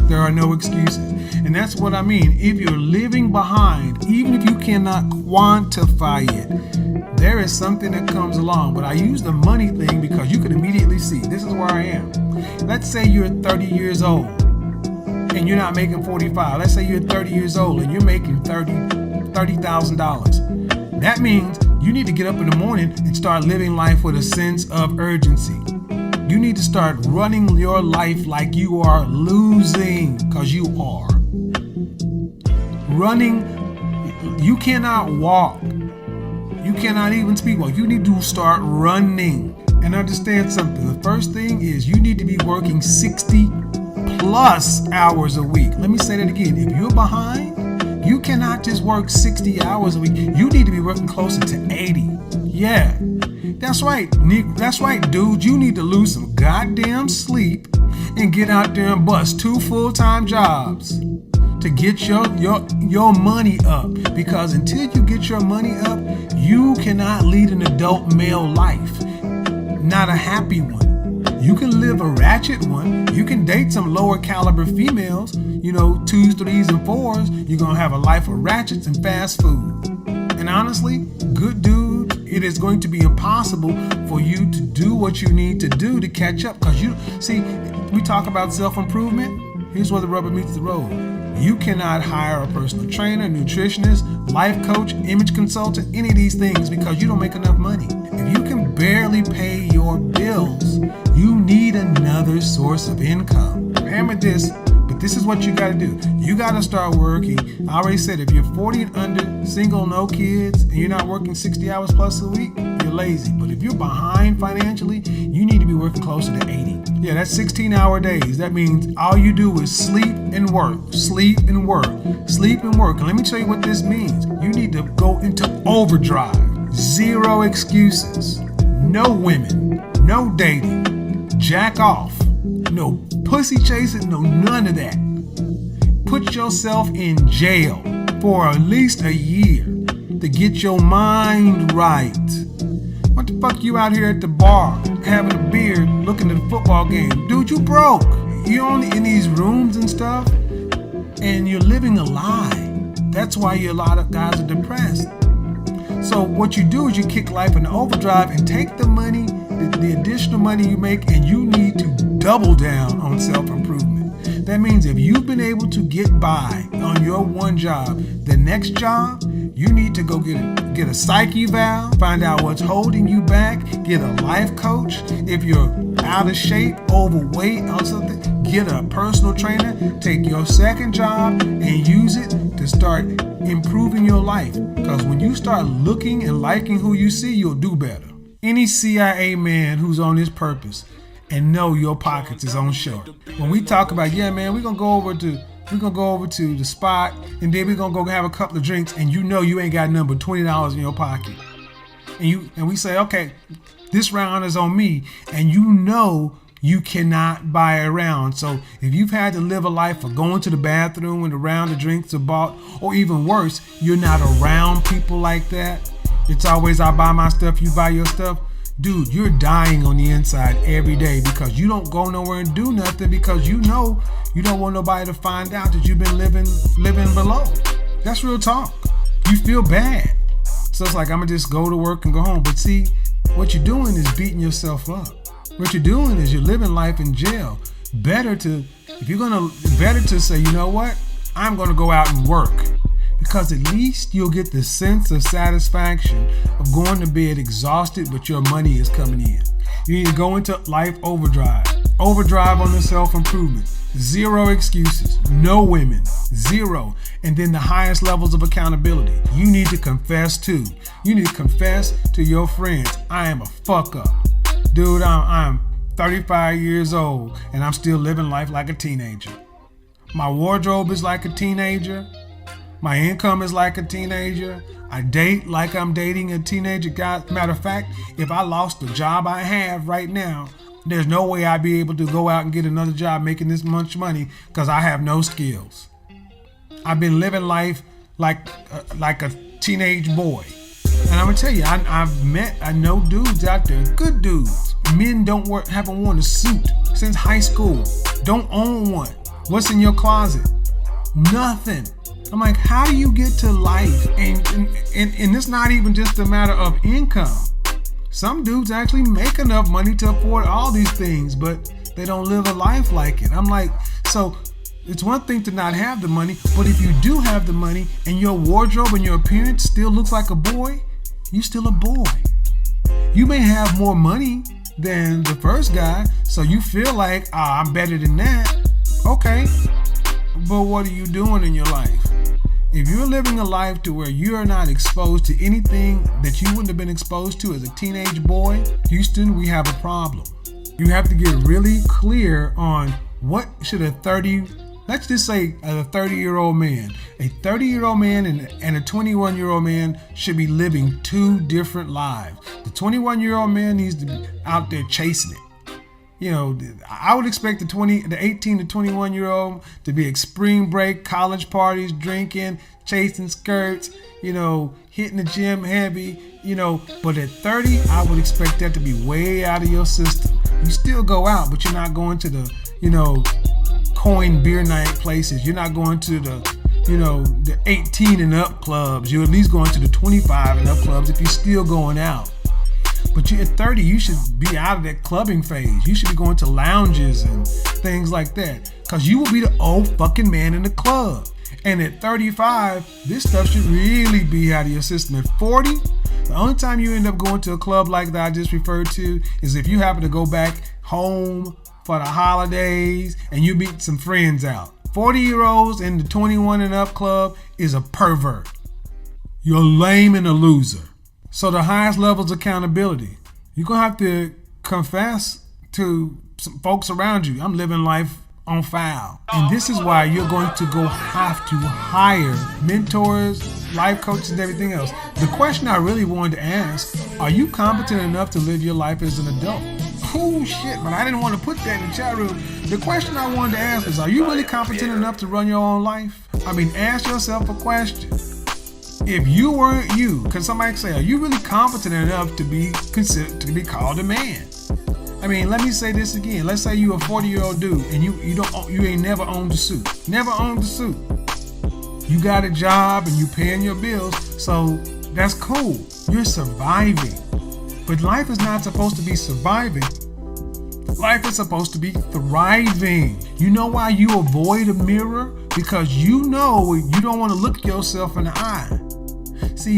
There are no excuses. And that's what I mean. If you're living behind, even if you cannot quantify it, there is something that comes along. But I use the money thing because you can immediately see, this is where I am. Let's say you're 30 years old and you're not making 45. Let's say you're 30 years old and you're making $30,000. That means you need to get up in the morning and start living life with a sense of urgency. You need to start running your life like you are losing, because you are. Running, you cannot walk. You cannot even speak well. You need to start running. And understand something. The first thing is you need to be working 60 plus hours a week. Let me say that again. If you're behind, you cannot just work 60 hours a week. You need to be working closer to 80. Yeah, that's right. That's right, dude. You need to lose some goddamn sleep and get out there and bust 2 full-time jobs to get your money up. Because until you get your money up, you cannot lead an adult male life. Not a happy one. You can live a ratchet one. You can date some lower caliber females, 2s, 3s, and 4s. You're going to have a life of ratchets and fast food. And honestly, good dude, it is going to be impossible for you to do what you need to do to catch up. Because we talk about self-improvement. Here's where the rubber meets the road. You cannot hire a personal trainer, nutritionist, life coach, image consultant, any of these things because you don't make enough money. If you can barely pay your bills, you need another source of income. Remember this, but this is what you got to do. You got to start working. I already said, if you're 40 and under, single, no kids, and you're not working 60 hours plus a week, you're lazy. But if you're behind financially, you need to be working closer to 80. Yeah, that's 16-hour days. That means all you do is sleep and work, sleep and work, sleep and work. And let me tell you what this means. You need to go into overdrive. 0 excuses. No women. No dating. Jack off. No pussy chasing. No none of that. Put yourself in jail for at least a year to get your mind right. What the fuck you out here at the bar having a beer looking at a football game? Dude, you broke. You're only in these rooms and stuff and you're living a lie. That's why a lot of guys are depressed. So what you do is you kick life into overdrive and take the money, the additional money you make, and you need to double down on self-improvement. That means if you've been able to get by on your one job, the next job, you need to go get a psych eval, find out what's holding you back, get a life coach. If you're out of shape, overweight or something, get a personal trainer, take your second job and use it to start improving your life. Because when you start looking and liking who you see, you'll do better. Any CIA man who's on his purpose and know your pockets is on short. When we talk about, yeah, man, we're gonna go over to the spot and then we're gonna go have a couple of drinks, and you ain't got nothing but $20 in your pocket. And we say, okay, this round is on me, and you cannot buy a round. So if you've had to live a life of going to the bathroom when the round of drinks are bought, or even worse, you're not around people like that. It's always, I buy my stuff, you buy your stuff. Dude, you're dying on the inside every day because you don't go nowhere and do nothing because you don't want nobody to find out that you've been living below. That's real talk. You feel bad. So it's like, I'm gonna just go to work and go home. But see, what you're doing is beating yourself up. What you're doing is you're living life in jail. Better to say, you know what? I'm gonna go out and work. Because at least you'll get the sense of satisfaction of going to bed exhausted, but your money is coming in. You need to go into life overdrive. Overdrive on the self-improvement. 0 excuses. No women. 0. And then the highest levels of accountability. You need to confess too. You need to confess to your friends. I am a fuck up. Dude, I'm 35 years old and I'm still living life like a teenager. My wardrobe is like a teenager. My income is like a teenager. I date like I'm dating a teenager. Guys, matter of fact, if I lost the job I have right now, there's no way I'd be able to go out and get another job making this much money because I have no skills. I've been living life like a teenage boy. And I'm gonna tell you, I know dudes out there, good dudes. Men haven't worn a suit since high school. Don't own one. What's in your closet? Nothing. I'm like, how do you get to life? And it's not even just a matter of income. Some dudes actually make enough money to afford all these things, but they don't live a life like it. I'm like, so it's one thing to not have the money, but if you do have the money and your wardrobe and your appearance still looks like a boy, you're still a boy. You may have more money than the first guy, so you feel like, I'm better than that. Okay, but what are you doing in your life? If you're living a life to where you are not exposed to anything that you wouldn't have been exposed to as a teenage boy, Houston, we have a problem. You have to get really clear on what should let's just say a 30-year-old man. A 30-year-old man and a 21-year-old man should be living two different lives. The 21-year-old man needs to be out there chasing it. You know, I would expect the 18 to 21-year-old to be at spring break, college parties, drinking, chasing skirts, you know, hitting the gym heavy, you know. But at 30, I would expect that to be way out of your system. You still go out, but you're not going to the, you know, coin beer night places. You're not going to the, you know, the 18 and up clubs. You're at least going to the 25 and up clubs if you're still going out. But you're at 30, you should be out of that clubbing phase. You should be going to lounges and things like that, because you will be the old fucking man in the club. And at 35, this stuff should really be out of your system. At 40, the only time you end up going to a club like that I just referred to is if you happen to go back home for the holidays and you meet some friends out. 40-year-olds in the 21 and up club is a pervert. You're lame and a loser. So the highest levels of accountability, you're going to have to confess to some folks around you. I'm living life on foul. And this is why you're going to have to hire mentors, life coaches, and everything else. The question I really wanted to ask, are you competent enough to live your life as an adult? Oh shit, but I didn't want to put that in the chat room. The question I wanted to ask is, are you really competent enough to run your own life? I mean, ask yourself a question. If you weren't you, because somebody say, are you really competent enough to be considered to be called a man? I mean, let me say this again. Let's say you a 40-year-old dude and you ain't never owned a suit. Never owned a suit. You got a job and you paying your bills, so that's cool. You're surviving. But life is not supposed to be surviving. Life is supposed to be thriving. You know why you avoid a mirror? Because you know you don't want to look yourself in the eye. See,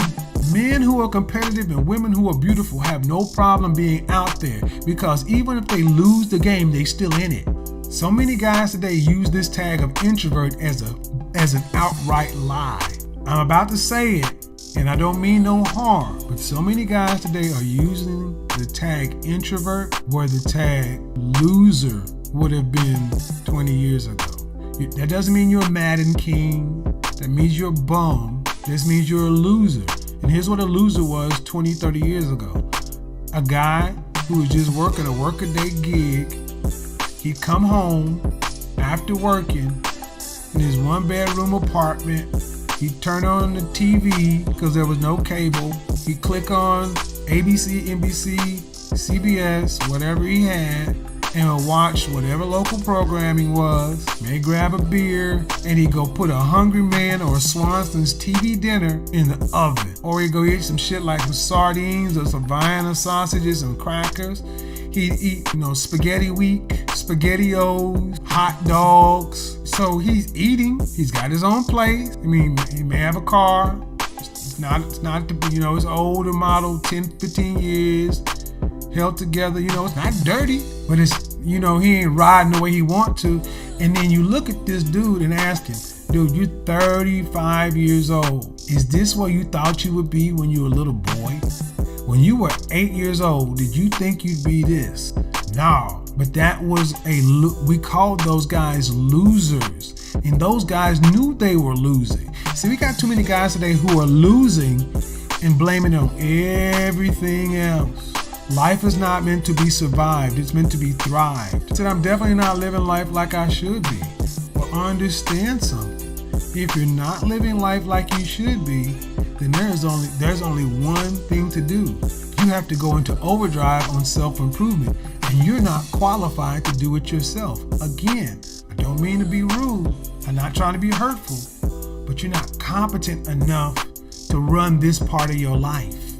men who are competitive and women who are beautiful have no problem being out there, because even if they lose the game, they still in it. So many guys today use this tag of introvert as an outright lie. I'm about to say it, and I don't mean no harm, but so many guys today are using the tag introvert where the tag loser would have been 20 years ago. That doesn't mean you're a Madden king. That means you're a bum. This means you're a loser. And here's what a loser was 20, 30 years ago. A guy who was just working a workaday gig. He'd come home after working in his one-bedroom apartment. He'd turn on the TV because there was no cable. He'd click on ABC, NBC, CBS, whatever he had, and would watch whatever local programming was, may grab a beer, and he'd go put a Hungry Man or a Swanson's TV dinner in the oven. Or he'd go eat some shit like some sardines or some Vienna sausages and crackers. He'd eat, spaghetti week, SpaghettiOs, hot dogs. So he's eating. He's got his own place. I mean, he may have a car. It's not it's older model, 10, 15 years. Held together, it's not dirty, but it's, he ain't riding the way he want to. And then you look at this dude and ask him, dude, you're 35 years old. Is this where you thought you would be when you were a little boy? When you were 8 years old, did you think you'd be this? No, but that was we called those guys losers. And those guys knew they were losing. See, we got too many guys today who are losing and blaming it on everything else. Life is not meant to be survived. It's meant to be thrived. I said, I'm definitely not living life like I should be. But understand something. If you're not living life like you should be, then there's only one thing to do. You have to go into overdrive on self-improvement. And you're not qualified to do it yourself. Again, I don't don't mean to be rude. I'm not trying to be hurtful, but you're not competent enough to run this part of your life.